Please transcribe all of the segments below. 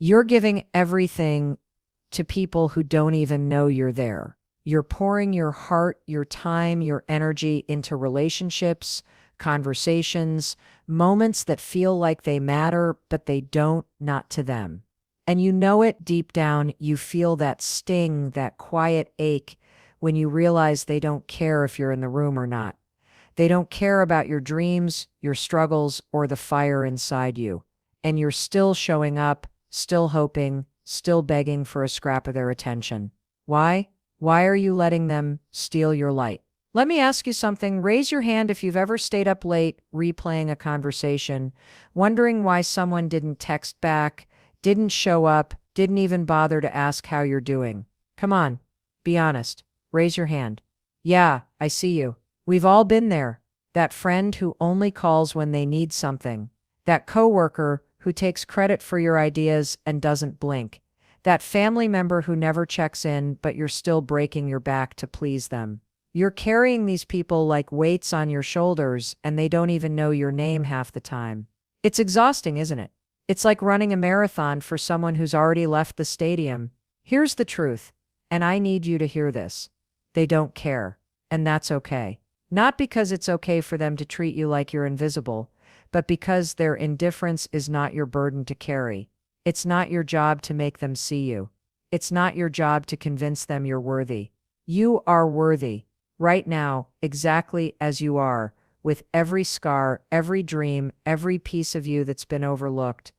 You're giving everything to people who don't even know you're there. You're pouring your heart, your time, your energy into relationships, conversations, moments that feel like they matter, but they don't, not to them. And you know it deep down, you feel that sting, that quiet ache when you realize they don't care if you're in the room or not. They don't care about your dreams, your struggles, or the fire inside you. And you're still showing up, still hoping, still begging for a scrap of their attention. Why? Why are you letting them steal your light? Let me ask you something. Raise your hand if you've ever stayed up late replaying a conversation, wondering why someone didn't text back, didn't show up, didn't even bother to ask how you're doing. Come on, be honest. Raise your hand. Yeah, I see you. We've all been there. That friend who only calls when they need something. That coworker who takes credit for your ideas and doesn't blink. That family member who never checks in, but you're still breaking your back to please them. You're carrying these people like weights on your shoulders, and they don't even know your name half the time. It's exhausting, isn't it? It's like running a marathon for someone who's already left the stadium. Here's the truth, and I need you to hear this. They don't care, and that's okay. Not because it's okay for them to treat you like you're invisible, but because their indifference is not your burden to carry. It's not your job to make them see you. It's not your job to convince them you're worthy. You are worthy, right now, exactly as you are, with every scar, every dream, every piece of you that's been overlooked.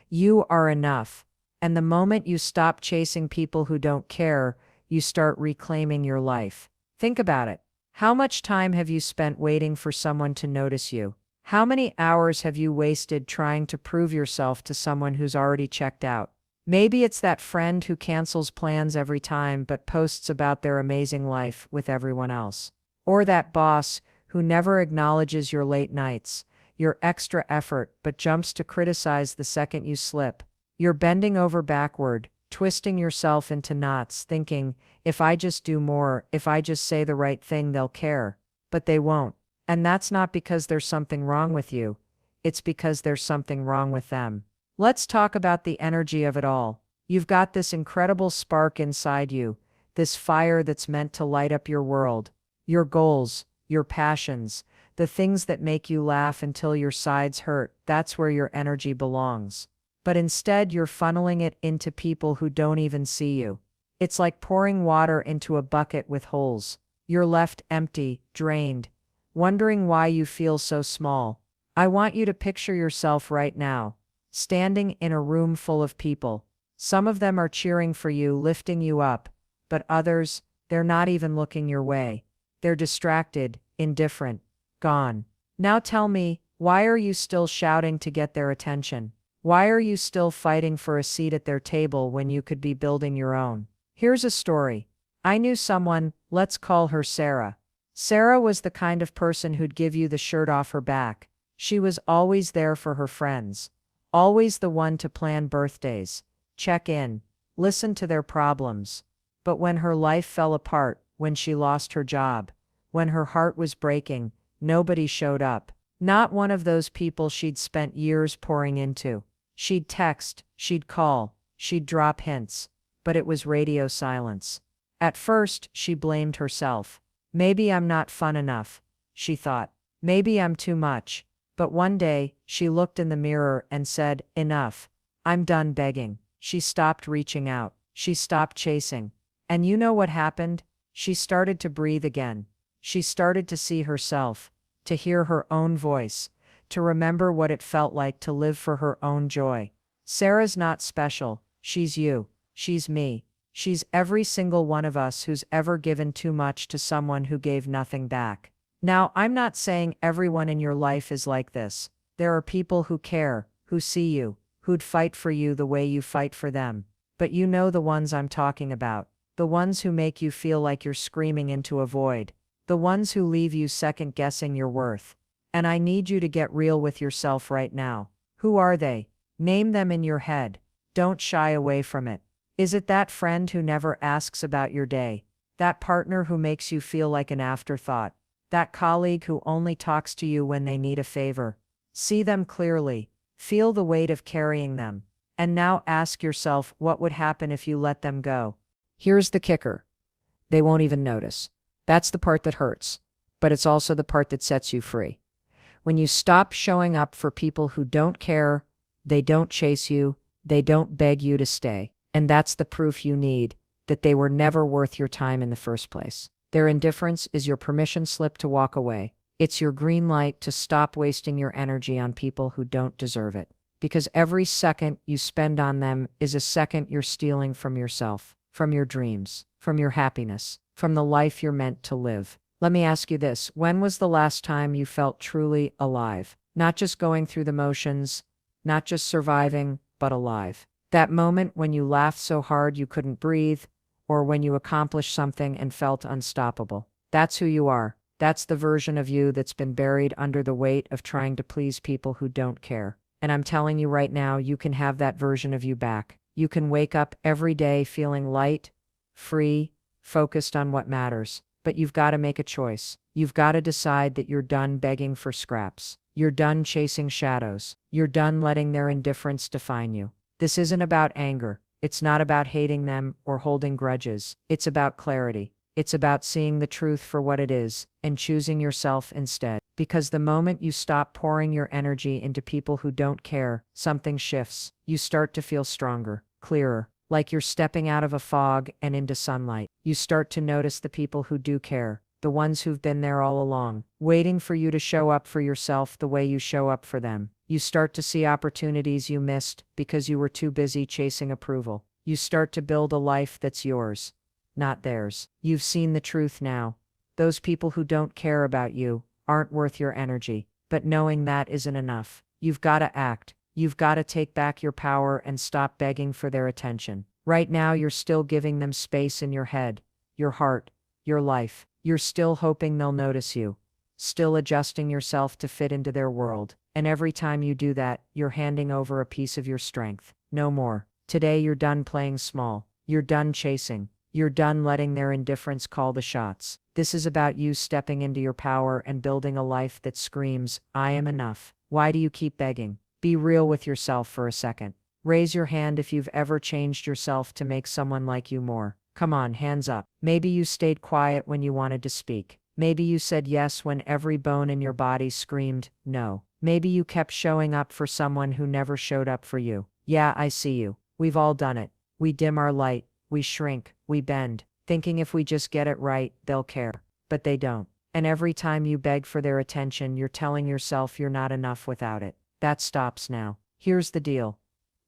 You are enough. And the moment you stop chasing people who don't care, you start reclaiming your life. Think about it. How much time have you spent waiting for someone to notice you? How many hours have you wasted trying to prove yourself to someone who's already checked out? Maybe it's that friend who cancels plans every time but posts about their amazing life with everyone else. Or that boss who never acknowledges your late nights, your extra effort, but jumps to criticize the second you slip. You're bending over backward, twisting yourself into knots, thinking, if I just do more, if I just say the right thing, they'll care. But they won't. And that's not because there's something wrong with you. It's because there's something wrong with them. Let's talk about the energy of it all. You've got this incredible spark inside you, this fire that's meant to light up your world, your goals, your passions, the things that make you laugh until your sides hurt. That's where your energy belongs. But instead, you're funneling it into people who don't even see you. It's like pouring water into a bucket with holes. You're left empty, drained, wondering why you feel so small. I want you to picture yourself right now, standing in a room full of people. Some of them are cheering for you, lifting you up, but others, they're not even looking your way. They're distracted, indifferent, gone. Now tell me, why are you still shouting to get their attention? Why are you still fighting for a seat at their table when you could be building your own? Here's a story. I knew someone, let's call her Sarah. Sarah was the kind of person who'd give you the shirt off her back. She was always there for her friends. Always the one to plan birthdays, check in, listen to their problems. But when her life fell apart, when she lost her job, when her heart was breaking, nobody showed up. Not one of those people she'd spent years pouring into. She'd text, she'd call, she'd drop hints, but it was radio silence. At first, she blamed herself. Maybe I'm not fun enough, she thought. Maybe I'm too much. But one day, she looked in the mirror and said, enough. I'm done begging. She stopped reaching out. She stopped chasing. And you know what happened? She started to breathe again. She started to see herself, to hear her own voice, to remember what it felt like to live for her own joy. Sarah's not special. She's you. She's me. She's every single one of us who's ever given too much to someone who gave nothing back. Now, I'm not saying everyone in your life is like this. There are people who care, who see you, who'd fight for you the way you fight for them. But you know the ones I'm talking about. The ones who make you feel like you're screaming into a void. The ones who leave you second-guessing your worth. And I need you to get real with yourself right now. Who are they? Name them in your head. Don't shy away from it. Is it that friend who never asks about your day? That partner who makes you feel like an afterthought? That colleague who only talks to you when they need a favor? See them clearly. Feel the weight of carrying them. And now ask yourself what would happen if you let them go. Here's the kicker. They won't even notice. That's the part that hurts, but it's also the part that sets you free. When you stop showing up for people who don't care, they don't chase you, they don't beg you to stay. And that's the proof you need that they were never worth your time in the first place. Their indifference is your permission slip to walk away. It's your green light to stop wasting your energy on people who don't deserve it. Because every second you spend on them is a second you're stealing from yourself, from your dreams, from your happiness, from the life you're meant to live. Let me ask you this. When was the last time you felt truly alive? Not just going through the motions, not just surviving, but alive. That moment when you laughed so hard you couldn't breathe, or when you accomplished something and felt unstoppable. That's who you are. That's the version of you that's been buried under the weight of trying to please people who don't care. And I'm telling you right now, you can have that version of you back. You can wake up every day feeling light, free, focused on what matters. But you've got to make a choice. You've got to decide that you're done begging for scraps. You're done chasing shadows. You're done letting their indifference define you. This isn't about anger. It's not about hating them or holding grudges. It's about clarity. It's about seeing the truth for what it is and choosing yourself instead. Because the moment you stop pouring your energy into people who don't care, something shifts. You start to feel stronger, clearer, like you're stepping out of a fog and into sunlight. You start to notice the people who do care, the ones who've been there all along, waiting for you to show up for yourself the way you show up for them. You start to see opportunities you missed because you were too busy chasing approval. You start to build a life that's yours, not theirs. You've seen the truth now. Those people who don't care about you aren't worth your energy. But knowing that isn't enough. You've got to act. You've got to take back your power and stop begging for their attention. Right now, you're still giving them space in your head, your heart, your life. You're still hoping they'll notice you, still adjusting yourself to fit into their world. And every time you do that, you're handing over a piece of your strength. No more. Today, you're done playing small. You're done chasing. You're done letting their indifference call the shots. This is about you stepping into your power and building a life that screams, I am enough. Why do you keep begging? Be real with yourself for a second. Raise your hand if you've ever changed yourself to make someone like you more. Come on, hands up. Maybe you stayed quiet when you wanted to speak. Maybe you said yes when every bone in your body screamed no. Maybe you kept showing up for someone who never showed up for you. Yeah, I see you. We've all done it. We dim our light. We shrink, we bend, thinking if we just get it right, they'll care. But they don't. And every time you beg for their attention, you're telling yourself you're not enough without it. That stops now. Here's the deal.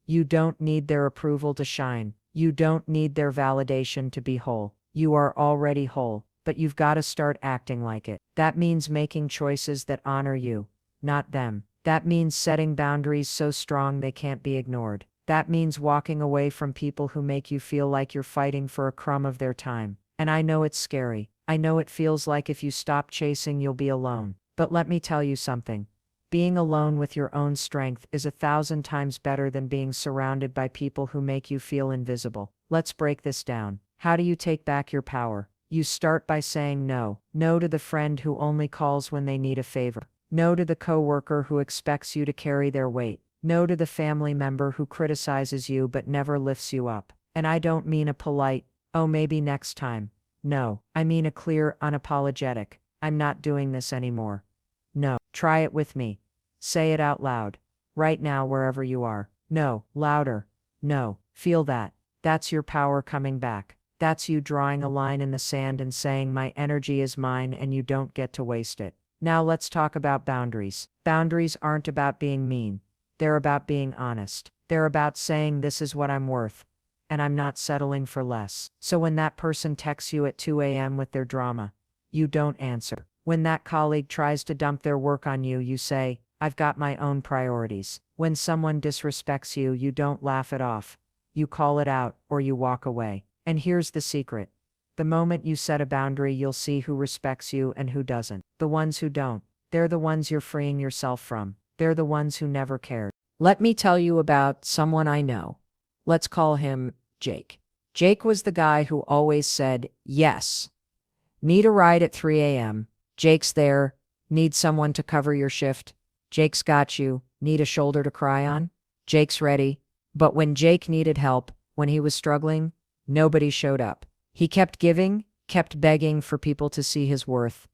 You don't need their approval to shine. You don't need their validation to be whole. You are already whole, but you've got to start acting like it. That means making choices that honor you, not them. That means setting boundaries so strong they can't be ignored. That means walking away from people who make you feel like you're fighting for a crumb of their time. And I know it's scary. I know it feels like if you stop chasing, you'll be alone. But let me tell you something. Being alone with your own strength is 1,000 times better than being surrounded by people who make you feel invisible. Let's break this down. How do you take back your power? You start by saying no. No to the friend who only calls when they need a favor. No to the coworker who expects you to carry their weight. No to the family member who criticizes you but never lifts you up. And I don't mean a polite, oh maybe next time. No, I mean a clear, unapologetic, I'm not doing this anymore. No, try it with me. Say it out loud. Right now wherever you are. No, louder. No, feel that. That's your power coming back. That's you drawing a line in the sand and saying my energy is mine and you don't get to waste it. Now let's talk about boundaries. Boundaries aren't about being mean. They're about being honest. They're about saying this is what I'm worth, and I'm not settling for less. So when that person texts you at 2 a.m. with their drama, you don't answer. When that colleague tries to dump their work on you, you say, I've got my own priorities. When someone disrespects you, you don't laugh it off. You call it out, or you walk away. And here's the secret. The moment you set a boundary, you'll see who respects you and who doesn't. The ones who don't, they're the ones you're freeing yourself from. They're the ones who never cared. Let me tell you about someone I know. Let's call him Jake. Jake was the guy who always said, yes. Need a ride at 3 a.m. Jake's there. Need someone to cover your shift. Jake's got you. Need a shoulder to cry on. Jake's ready. But when Jake needed help, when he was struggling, nobody showed up. He kept giving, kept begging for people to see his worth,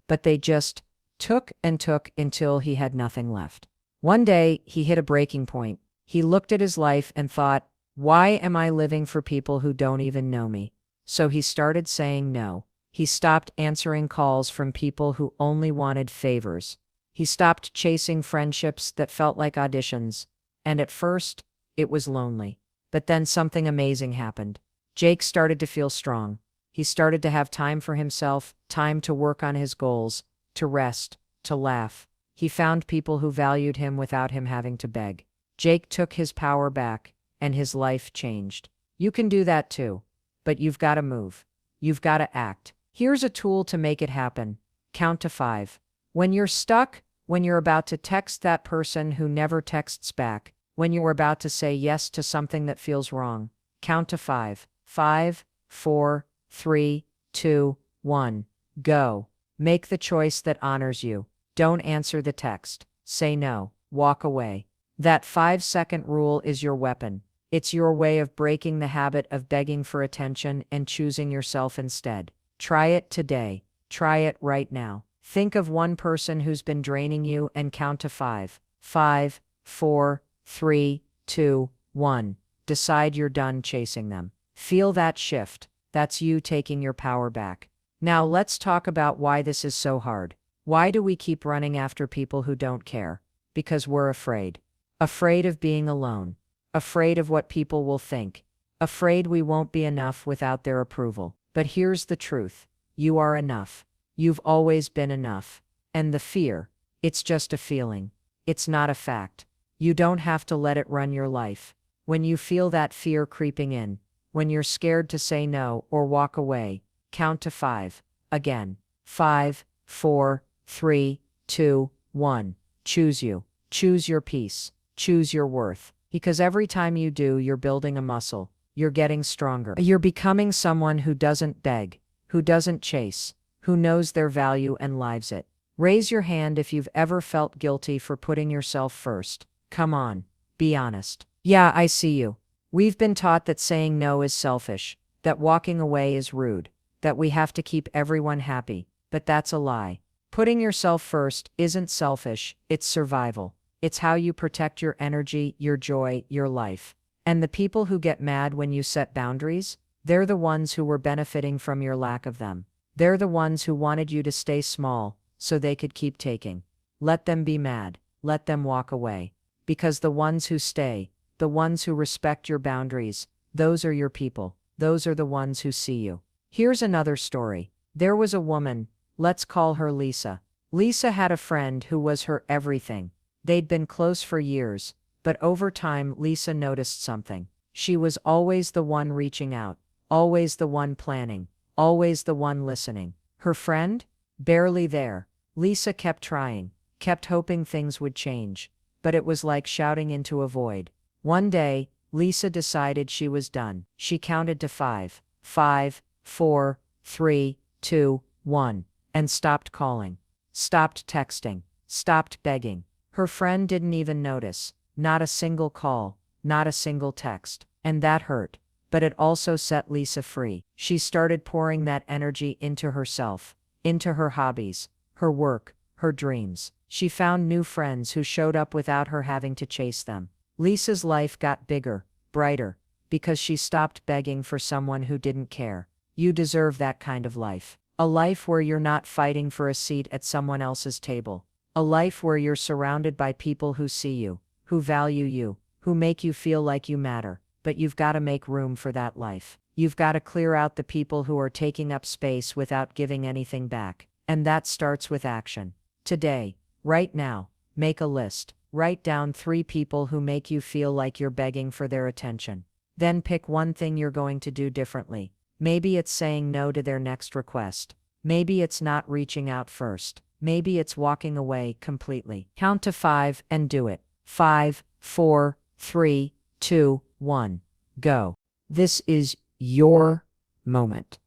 but they just took and took until he had nothing left. One day, he hit a breaking point. He looked at his life and thought, why am I living for people who don't even know me? So he started saying no. He stopped answering calls from people who only wanted favors. He stopped chasing friendships that felt like auditions. And at first, it was lonely. But then something amazing happened. Jake started to feel strong. He started to have time for himself, time to work on his goals, to rest, to laugh. He found people who valued him without him having to beg. Jake took his power back, and his life changed. You can do that too. But you've got to move. You've got to act. Here's a tool to make it happen. Count to 5. When you're stuck, when you're about to text that person who never texts back, when you're about to say yes to something that feels wrong, count to 5. 5, 4, 3, 2, 1. Go. Make the choice that honors you. Don't answer the text. Say no. Walk away. That 5-second rule is your weapon. It's your way of breaking the habit of begging for attention and choosing yourself instead. Try it today. Try it right now. Think of one person who's been draining you and count to 5. 5, 4, 3, 2, 1. Decide you're done chasing them. Feel that shift. That's you taking your power back. Now let's talk about why this is so hard. Why do we keep running after people who don't care? Because we're afraid. Afraid of being alone. Afraid of what people will think. Afraid we won't be enough without their approval. But here's the truth. You are enough. You've always been enough. And the fear, it's just a feeling. It's not a fact. You don't have to let it run your life. When you feel that fear creeping in, when you're scared to say no or walk away, count to 5. Again. 5, 4, 3, 2, 1. Choose you. Choose your peace. Choose your worth. Because every time you do, you're building a muscle. You're getting stronger. You're becoming someone who doesn't beg, who doesn't chase, who knows their value and lives it. Raise your hand if you've ever felt guilty for putting yourself first. Come on, be honest. Yeah, I see you. We've been taught that saying no is selfish, that walking away is rude, that we have to keep everyone happy, but that's a lie. Putting yourself first isn't selfish, it's survival. It's how you protect your energy, your joy, your life. And the people who get mad when you set boundaries, they're the ones who were benefiting from your lack of them. They're the ones who wanted you to stay small, so they could keep taking. Let them be mad. Let them walk away. Because the ones who stay, the ones who respect your boundaries, those are your people. Those are the ones who see you. Here's another story. There was a woman, let's call her Lisa. Lisa had a friend who was her everything. They'd been close for years, but over time Lisa noticed something. She was always the one reaching out, always the one planning, always the one listening. Her friend? Barely there. Lisa kept trying, kept hoping things would change, but it was like shouting into a void. One day, Lisa decided she was done. She counted to 5. 5, 4, 3, 2, 1, and stopped calling, stopped texting, stopped begging. Her friend didn't even notice. Not a single call, not a single text. And that hurt. But it also set Lisa free. She started pouring that energy into herself, into her hobbies, her work, her dreams. She found new friends who showed up without her having to chase them. Lisa's life got bigger, brighter, because she stopped begging for someone who didn't care. You deserve that kind of life. A life where you're not fighting for a seat at someone else's table. A life where you're surrounded by people who see you, who value you, who make you feel like you matter. But you've got to make room for that life. You've got to clear out the people who are taking up space without giving anything back. And that starts with action. Today, right now, make a list. Write down 3 people who make you feel like you're begging for their attention. Then pick one thing you're going to do differently. Maybe it's saying no to their next request. Maybe it's not reaching out first. Maybe it's walking away completely. Count to 5 and do it. 5, 4, 3, 2, 1. Go. This is your moment.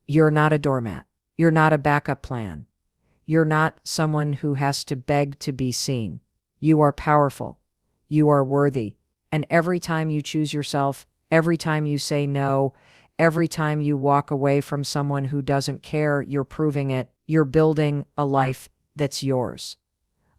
You're not a doormat. You're not a backup plan. You're not someone who has to beg to be seen. You are powerful. You are worthy. And every time you choose yourself, every time you say no, every time you walk away from someone who doesn't care, you're proving it. You're building a life that's yours.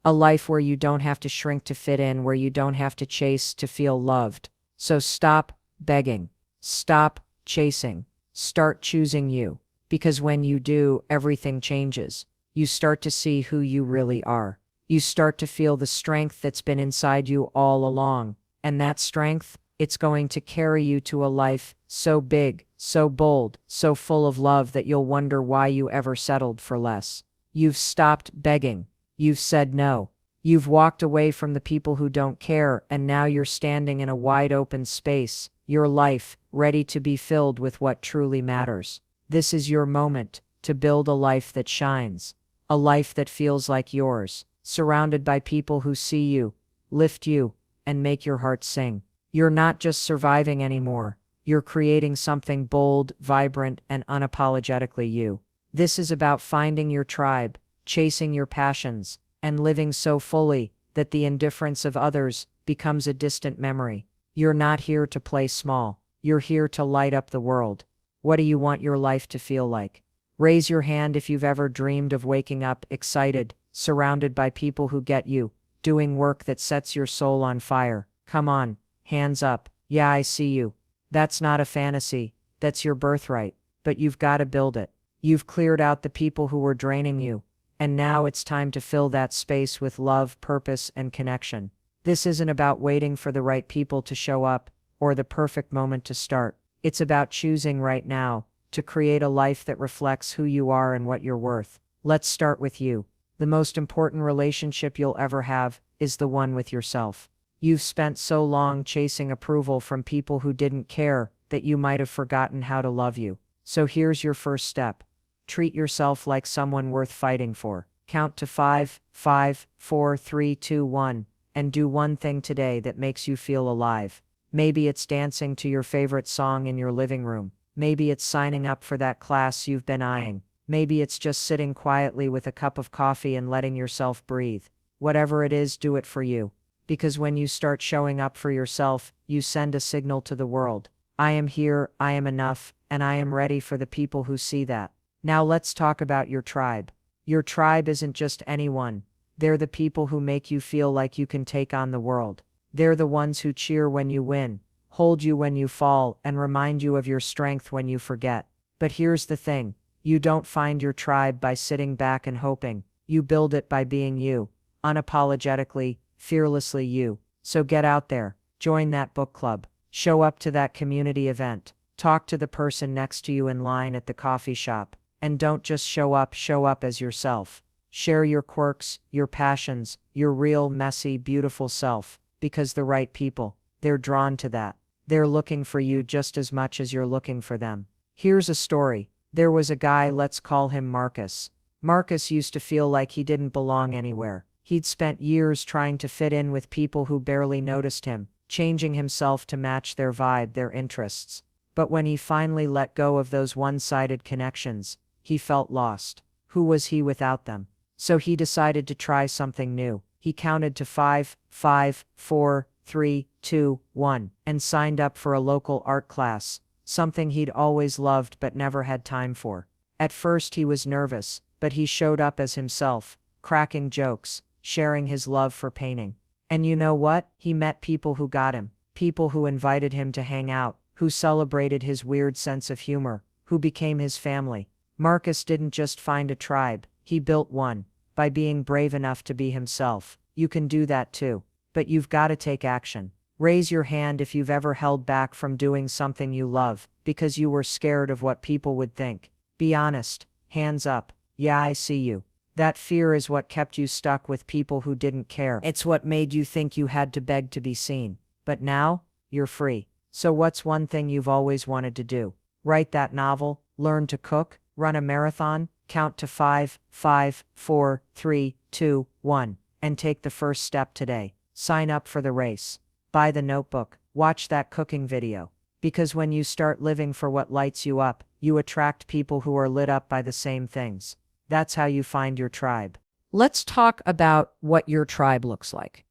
A life where you don't have to shrink to fit in, where you don't have to chase to feel loved. So stop begging. Stop chasing. Start choosing you. Because when you do, everything changes. You start to see who you really are. You start to feel the strength that's been inside you all along. And that strength, it's going to carry you to a life so big, so bold, so full of love that you'll wonder why you ever settled for less. You've stopped begging. You've said no. You've walked away from the people who don't care, and now you're standing in a wide open space, your life, ready to be filled with what truly matters. This is your moment to build a life that shines, a life that feels like yours, surrounded by people who see you, lift you, and make your heart sing. You're not just surviving anymore. You're creating something bold, vibrant, and unapologetically you. This is about finding your tribe, chasing your passions, and living so fully that the indifference of others becomes a distant memory. You're not here to play small. You're here to light up the world. What do you want your life to feel like? Raise your hand if you've ever dreamed of waking up excited, surrounded by people who get you, doing work that sets your soul on fire. Come on, hands up. Yeah, I see you. That's not a fantasy. That's your birthright. But you've got to build it. You've cleared out the people who were draining you. And now it's time to fill that space with love, purpose, and connection. This isn't about waiting for the right people to show up or the perfect moment to start. It's about choosing right now to create a life that reflects who you are and what you're worth. Let's start with you. The most important relationship you'll ever have is the one with yourself. You've spent so long chasing approval from people who didn't care that you might have forgotten how to love you. So here's your first step. Treat yourself like someone worth fighting for. Count to 5, 5, 4, 3, 2, 1, and do one thing today that makes you feel alive. Maybe it's dancing to your favorite song in your living room. Maybe it's signing up for that class you've been eyeing. Maybe it's just sitting quietly with a cup of coffee and letting yourself breathe. Whatever it is, do it for you. Because when you start showing up for yourself, you send a signal to the world. I am here, I am enough, and I am ready for the people who see that. Now let's talk about your tribe. Your tribe isn't just anyone. They're the people who make you feel like you can take on the world. They're the ones who cheer when you win, hold you when you fall, and remind you of your strength when you forget. But here's the thing. You don't find your tribe by sitting back and hoping. You build it by being you, unapologetically, fearlessly you. So get out there, join that book club, show up to that community event, talk to the person next to you in line at the coffee shop, and don't just show up as yourself. Share your quirks, your passions, your real, messy, beautiful self, because the right people, they're drawn to that. They're looking for you just as much as you're looking for them. Here's a story. There was a guy, let's call him Marcus. Marcus used to feel like he didn't belong anywhere. He'd spent years trying to fit in with people who barely noticed him, changing himself to match their vibe, their interests. But when he finally let go of those one-sided connections, he felt lost. Who was he without them? So he decided to try something new. He counted to 5, 5, 4, 3, 2, 1, and signed up for a local art class, something he'd always loved but never had time for. At first he was nervous, but he showed up as himself, cracking jokes, sharing his love for painting. And you know what? He met people who got him, people who invited him to hang out, who celebrated his weird sense of humor, who became his family. Marcus didn't just find a tribe, he built one, by being brave enough to be himself. You can do that too. But you've got to take action. Raise your hand if you've ever held back from doing something you love, because you were scared of what people would think. Be honest. Hands up. Yeah, I see you. That fear is what kept you stuck with people who didn't care. It's what made you think you had to beg to be seen. But now, you're free. So what's one thing you've always wanted to do? Write that novel, learn to cook, run a marathon, count to 5, 5, 4, 3, 2, 1, and take the first step today. Sign up for the race. Buy the notebook. Watch that cooking video. Because when you start living for what lights you up, you attract people who are lit up by the same things. That's how you find your tribe. Let's talk about what your tribe looks like.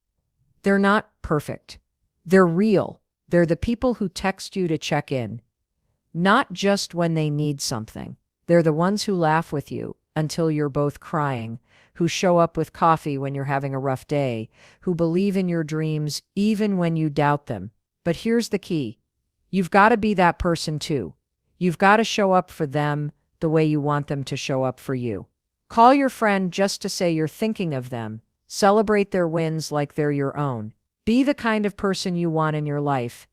They're not perfect. They're real. They're the people who text you to check in, not just when they need something. They're the ones who laugh with you until you're both crying, who show up with coffee when you're having a rough day, who believe in your dreams even when you doubt them. But here's the key. You've got to be that person too. You've got to show up for them the way you want them to show up for you. Call your friend just to say you're thinking of them. Celebrate their wins like they're your own. Be the kind of person you want in your life,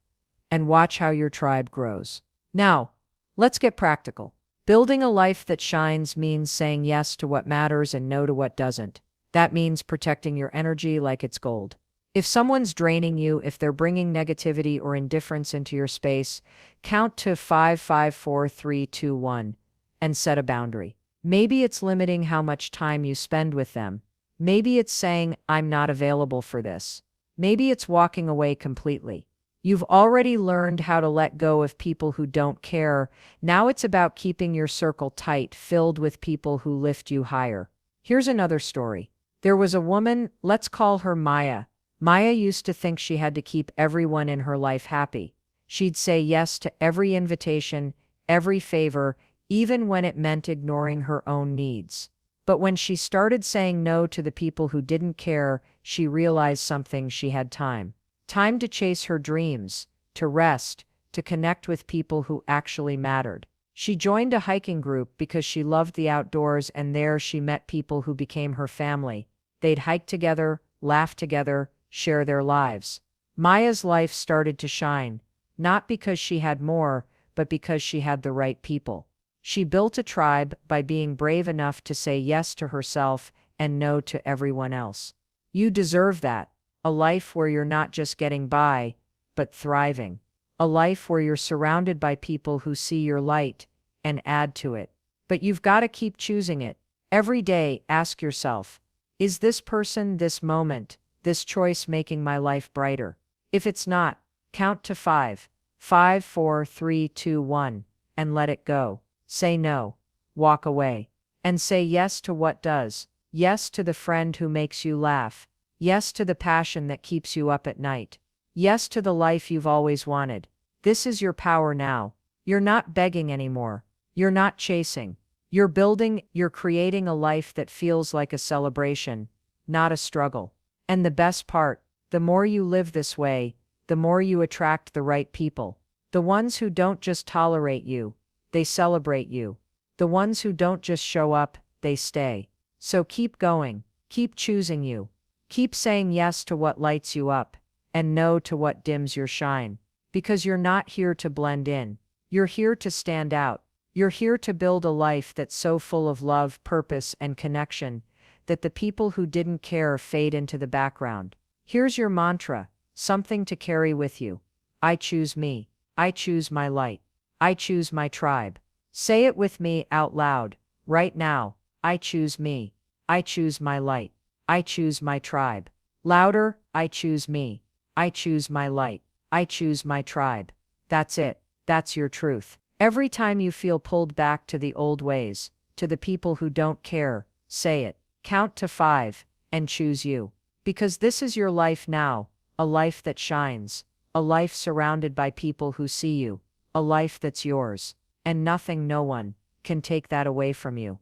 and watch how your tribe grows. Now, let's get practical. Building a life that shines means saying yes to what matters and no to what doesn't. That means protecting your energy like it's gold. If someone's draining you, if they're bringing negativity or indifference into your space, count to 5, 5, 4, 3, 2, 1, and set a boundary. Maybe it's limiting how much time you spend with them. Maybe it's saying, I'm not available for this. Maybe it's walking away completely. You've already learned how to let go of people who don't care. Now it's about keeping your circle tight, filled with people who lift you higher. Here's another story. There was a woman, let's call her Maya. Maya used to think she had to keep everyone in her life happy. She'd say yes to every invitation, every favor, even when it meant ignoring her own needs. But when she started saying no to the people who didn't care, she realized something: she had time. Time to chase her dreams, to rest, to connect with people who actually mattered. She joined a hiking group because she loved the outdoors, and there she met people who became her family. They'd hike together, laugh together, share their lives. Maya's life started to shine, not because she had more, but because she had the right people. She built a tribe by being brave enough to say yes to herself and no to everyone else. You deserve that. A life where you're not just getting by, but thriving. A life where you're surrounded by people who see your light and add to it. But you've got to keep choosing it. Every day, ask yourself, is this person, this moment, this choice making my life brighter? If it's not, count to 5, 5, 4, 3, 2, 1, and let it go. Say no. Walk away. And say yes to what does. Yes to the friend who makes you laugh. Yes to the passion that keeps you up at night. Yes to the life you've always wanted. This is your power now. You're not begging anymore. You're not chasing. You're building, you're creating a life that feels like a celebration, not a struggle. And the best part, the more you live this way, the more you attract the right people. The ones who don't just tolerate you, they celebrate you. The ones who don't just show up, they stay. So keep going. Keep choosing you. Keep saying yes to what lights you up, and no to what dims your shine. Because you're not here to blend in. You're here to stand out. You're here to build a life that's so full of love, purpose, and connection that the people who didn't care fade into the background. Here's your mantra, something to carry with you. I choose me. I choose my light. I choose my tribe. Say it with me out loud, right now. I choose me. I choose my light. I choose my tribe. Louder, I choose me. I choose my light. I choose my tribe. That's it. That's your truth. Every time you feel pulled back to the old ways, to the people who don't care, say it. Count to 5, and choose you. Because this is your life now, a life that shines, a life surrounded by people who see you, a life that's yours, and nothing, no one, can take that away from you.